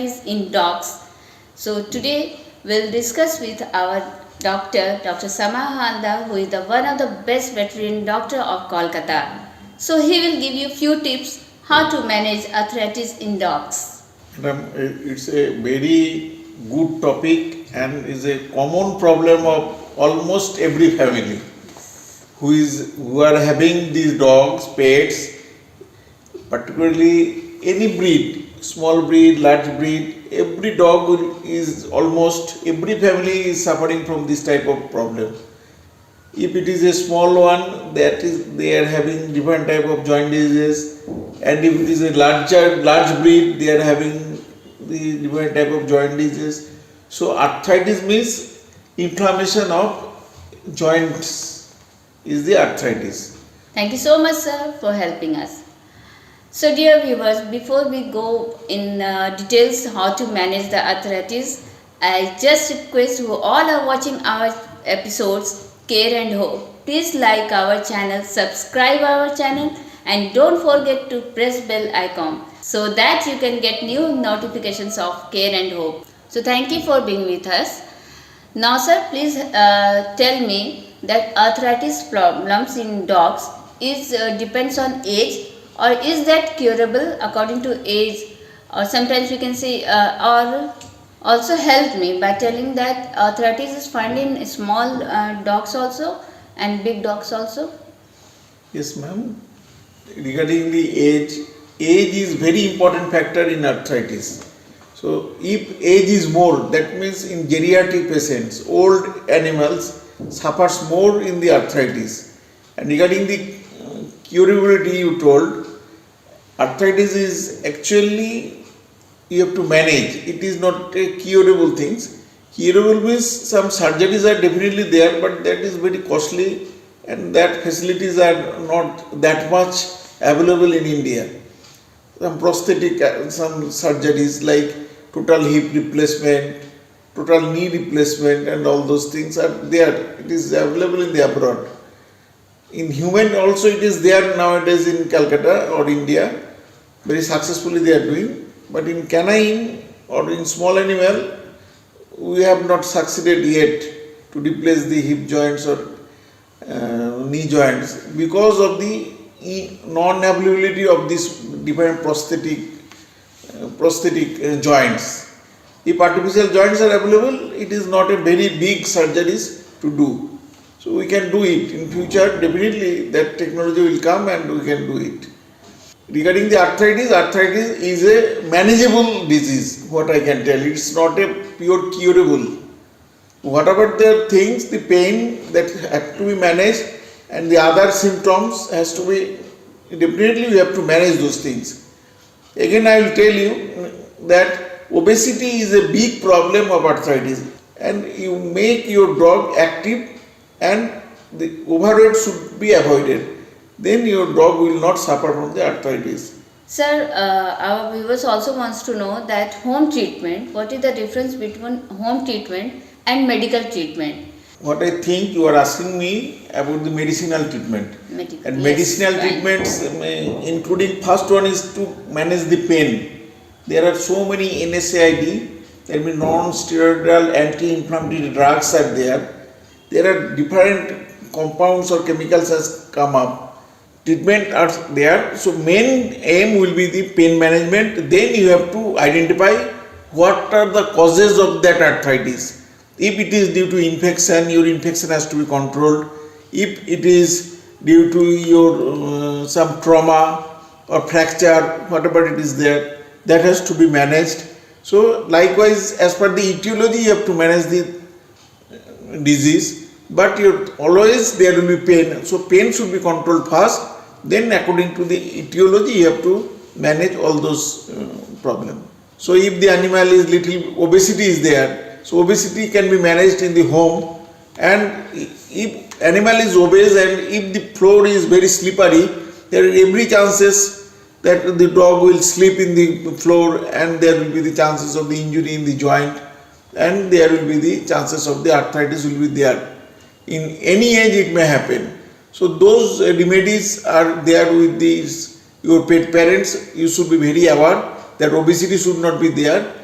is in dogs. So today we'll discuss with our doctor, Dr. Samahanda, who is the one of the best veterinary doctor of Kolkata. So he will give you few tips how to manage arthritis in dogs. Madam, it's a very good topic and is a common problem of almost every family who are having these dogs, pets, particularly any breed, small breed, large breed, every dog is almost every family is suffering from this type of problem. If it is a small one, that is they are having different type of joint diseases, and if it is a large breed, they are having the different type of joint diseases. So arthritis means inflammation of joints is the arthritis. Thank you so much, sir, for helping us. So, dear viewers, before we go in details how to manage the arthritis, I just request who all are watching our episodes, Care and Hope, please like our channel, subscribe our channel, and don't forget to press bell icon so that you can get new notifications of Care and Hope. So, thank you for being with us. Now, sir, please tell me that arthritis problems in dogs is depends on age, or is that curable according to age, or sometimes we can say or also help me by telling that arthritis is found in small dogs also and big dogs also. Yes, ma'am. Regarding the age is very important factor in arthritis. So if age is more, that means in geriatric patients, old animals suffers more in the arthritis. And regarding the curability you told, arthritis is actually you have to manage. It is not a curable things. Curable means some surgeries are definitely there, but that is very costly and that facilities are not that much available in India. Some prosthetic, some surgeries like total hip replacement, total knee replacement and all those things are there. It is available in the abroad. In human also it is there nowadays in Calcutta or India. Very successfully they are doing. But in canine or in small animal, we have not succeeded yet to replace the hip joints or knee joints because of the non-availability of these different prosthetic joints. If artificial joints are available, it is not a very big surgeries to do. So we can do it in future. Definitely that technology will come and we can do it. Regarding the arthritis is a manageable disease. What I can tell, it's not a pure curable. Whatever the things, the pain that have to be managed and the other symptoms has to be, definitely we have to manage those things. Again I will tell you that obesity is a big problem of arthritis, and you make your dog active and the overweight should be avoided. Then your dog will not suffer from the arthritis. Sir, our viewers also wants to know that home treatment, what is the difference between home treatment and medical treatment? What I think you are asking me about the medicinal treatment. And Yes, medicinal fine. treatments, including first one is to manage the pain. There are so many NSAID, there means non-steroidal anti-inflammatory drugs are there. There are different compounds or chemicals has come up. Treatment are there. So main aim will be the pain management. Then you have to identify what are the causes of that arthritis. If it is due to infection, your infection has to be controlled. If it is due to your some trauma or fracture, whatever it is there, that has to be managed. So likewise, as per the etiology, you have to manage the disease, but always there will be pain. So pain should be controlled first. Then according to the etiology, you have to manage all those problems. So if the animal is little obesity is there, so obesity can be managed in the home. And if animal is obese and if the floor is very slippery, there are every chances that the dog will slip in the floor and there will be the chances of the injury in the joint and there will be the chances of the arthritis will be there. In any age it may happen. So those remedies are there with these your pet parents. You should be very aware that obesity should not be there.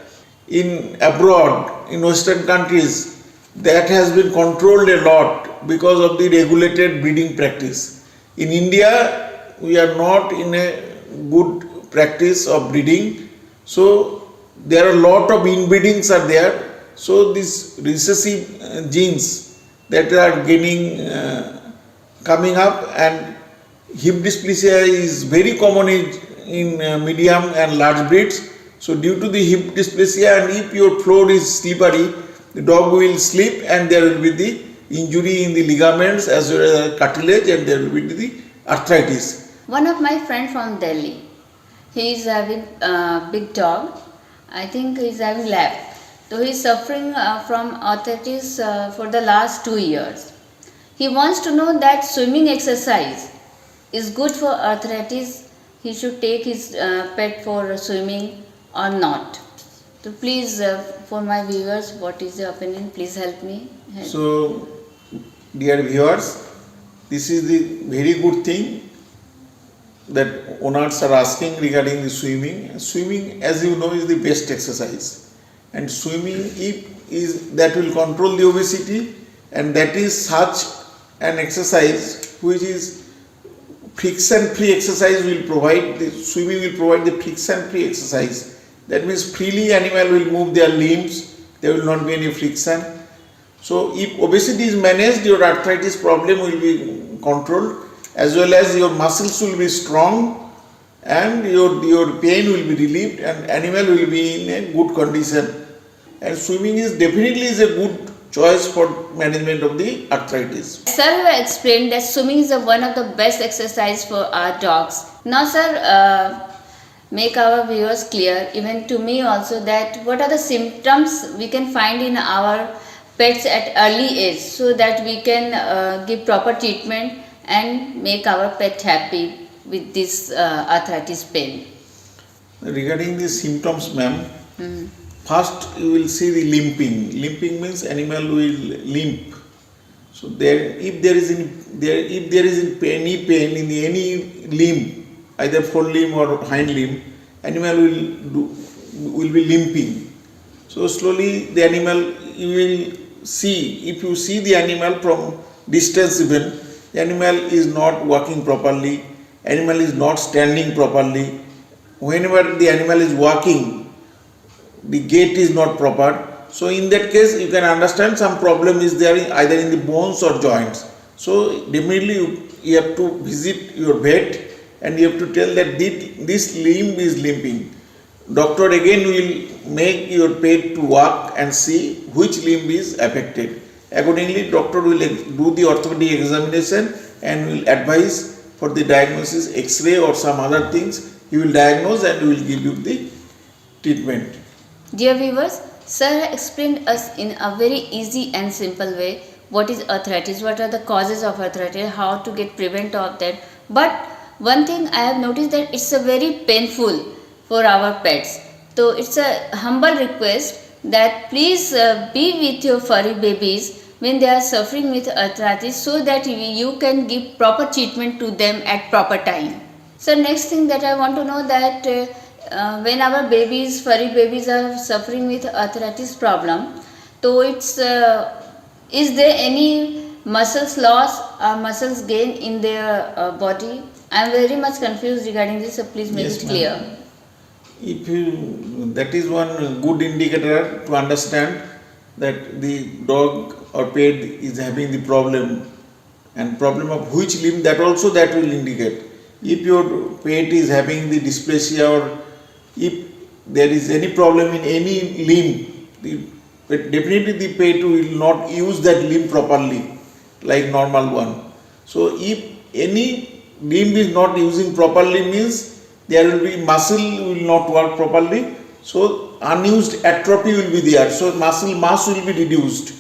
in abroad, in Western countries, that has been controlled a lot because of the regulated breeding practice. In India, we are not in a good practice of breeding, so there are a lot of inbreedings are there. So these recessive genes that are coming up, and hip dysplasia is very common in medium and large breeds. So due to the hip dysplasia, and if your floor is slippery, the dog will slip and there will be the injury in the ligaments as well as cartilage, and there will be the arthritis. One of my friend from Delhi, he is having a big dog. I think he is having lab. So he is suffering from arthritis for the last 2 years. He wants to know that swimming exercise is good for arthritis. He should take his pet for swimming or not. So please, for my viewers, what is your opinion? Please help me. So, dear viewers, this is the very good thing that owners are asking regarding the swimming. Swimming, as you know, is the best exercise, and swimming that will control the obesity, and that is such an exercise which is friction-free exercise. Will provide the swimming will provide the friction-free exercise. That means freely animal will move their limbs. There will not be any friction. So if obesity is managed, your arthritis problem will be controlled, as well as your muscles will be strong, and your pain will be relieved, and animal will be in a good condition. And swimming is definitely a good choice for management of the arthritis. Sir have explained that swimming is one of the best exercise for our dogs. Now sir, make our viewers clear, even to me also, that what are the symptoms we can find in our pets at early age, so that we can give proper treatment and make our pet happy with this arthritis pain. Regarding the symptoms, ma'am, first you will see the limping. Limping means animal will limp. So if there is any pain in any limb, either forelimb or hind limb, animal will be limping. So slowly the animal, you will see, if you see the animal from distance even, the animal is not walking properly, animal is not standing properly. Whenever the animal is walking, the gait is not proper. So in that case, you can understand some problem is there either in the bones or joints. So definitely you have to visit your vet, and you have to tell that this limb is limping. Doctor again will make your pet to walk and see which limb is affected. Accordingly, doctor will do the orthopedic examination and will advise for the diagnosis, X-ray or some other things. He will diagnose and will give you the treatment. Dear viewers, sir explained us in a very easy and simple way what is arthritis, what are the causes of arthritis, how to get prevent of that. But one thing I have noticed, that it's a very painful for our pets. So it's a humble request that please be with your furry babies when they are suffering with arthritis, so that you can give proper treatment to them at proper time. So next thing that I want to know, that when our furry babies are suffering with arthritis problem, so it's is there any muscles loss or muscles gain in their body? I am very much confused regarding this, so please make it clear. That is one good indicator to understand that the dog or pet is having the problem, and problem of which limb, that also that will indicate. If your pet is having the dysplasia, or if there is any problem in any limb, definitely the pet will not use that limb properly like normal one. So if any limb is not using properly, means there will be muscle will not work properly, so unused atrophy will be there, so muscle mass will be reduced.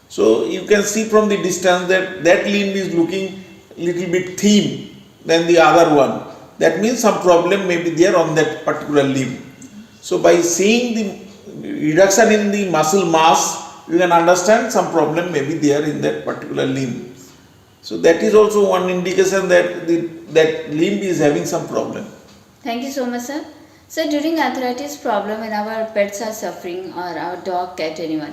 So you can see from the distance that that limb is looking little bit thin than the other one. That means some problem may be there on that particular limb. So by seeing the reduction in the muscle mass, you can understand some problem may be there in that particular limb. So that is also one indication that that limb is having some problem. Thank you so much, sir. So during arthritis problem when our pets are suffering or our dog, cat, anyone,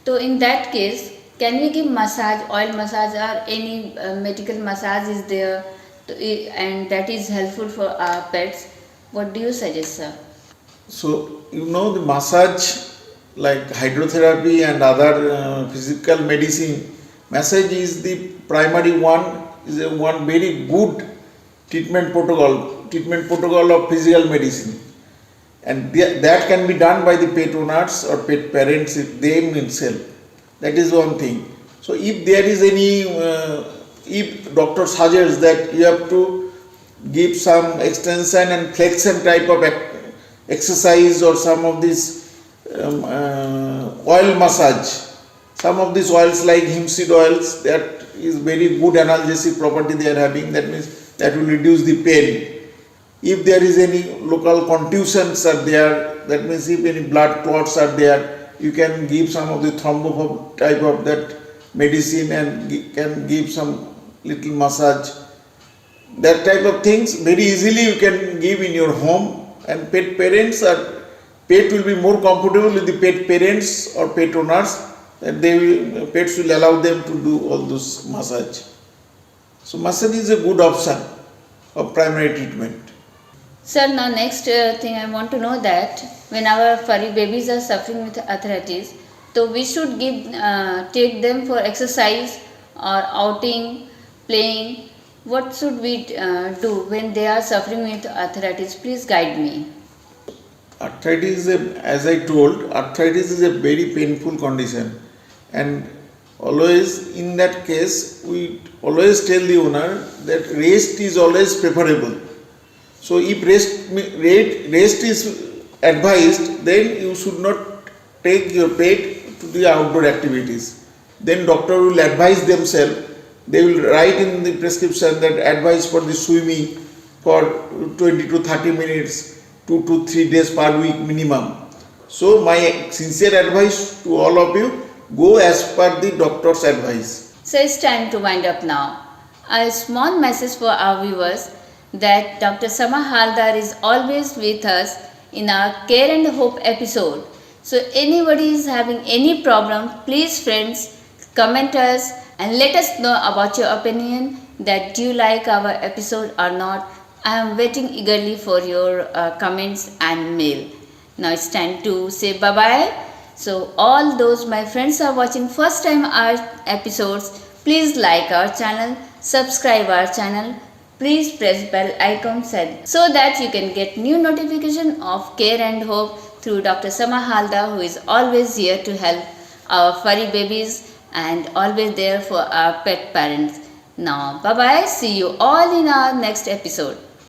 so in that case, can we give massage, oil massage or any medical massage is there and that is helpful for our pets? What do you suggest, sir? So, the massage like hydrotherapy and other physical medicine, massage is the primary one, is a one very good treatment protocol of physical medicine, and that can be done by the pet owners or pet parents if they themselves. That is one thing. So if there is any, if doctor suggests that you have to give some extension and flexion type of exercise or some of this oil massage, some of these oils like hemp oils, that is very good analgesic property they are having, that means that will reduce the pain. If there is any local contusions are there, that means if any blood clots are there, you can give some of the thrombophob type of that medicine and can give some little massage. That type of things very easily you can give in your home, and pet will be more comfortable with the pet parents or pet owners, and pets will allow them to do all those massage. So massage is a good option of primary treatment. Sir, now next thing I want to know that when our furry babies are suffering with arthritis, so we should take them for exercise or outing, playing. What should we do when they are suffering with arthritis? Please guide me. Arthritis as I told, arthritis is a very painful condition, and always in that case we always tell the owner that rest is always preferable. So if rest is advised, then you should not take your pet to the outdoor activities. Then doctor will advise themselves. They will write in the prescription that advice for the swimming for 20 to 30 minutes, 2 to 3 days per week minimum. So my sincere advice to all of you, go as per the doctor's advice. So it's time to wind up now. A small message for our viewers that Dr. Sama Haldar is always with us in our Care and Hope episode. So anybody is having any problem, please friends comment us and let us know about your opinion, that do you like our episode or not. I am waiting eagerly for your comments and mail. Now it's time to say bye bye. So all those my friends are watching first time our episodes, please like our channel, subscribe our channel, please press bell icon so that you can get new notification of Care and Hope through Dr. Sama Haldar, who is always here to help our furry babies and always there for our pet parents. Now bye bye, see you all in our next episode.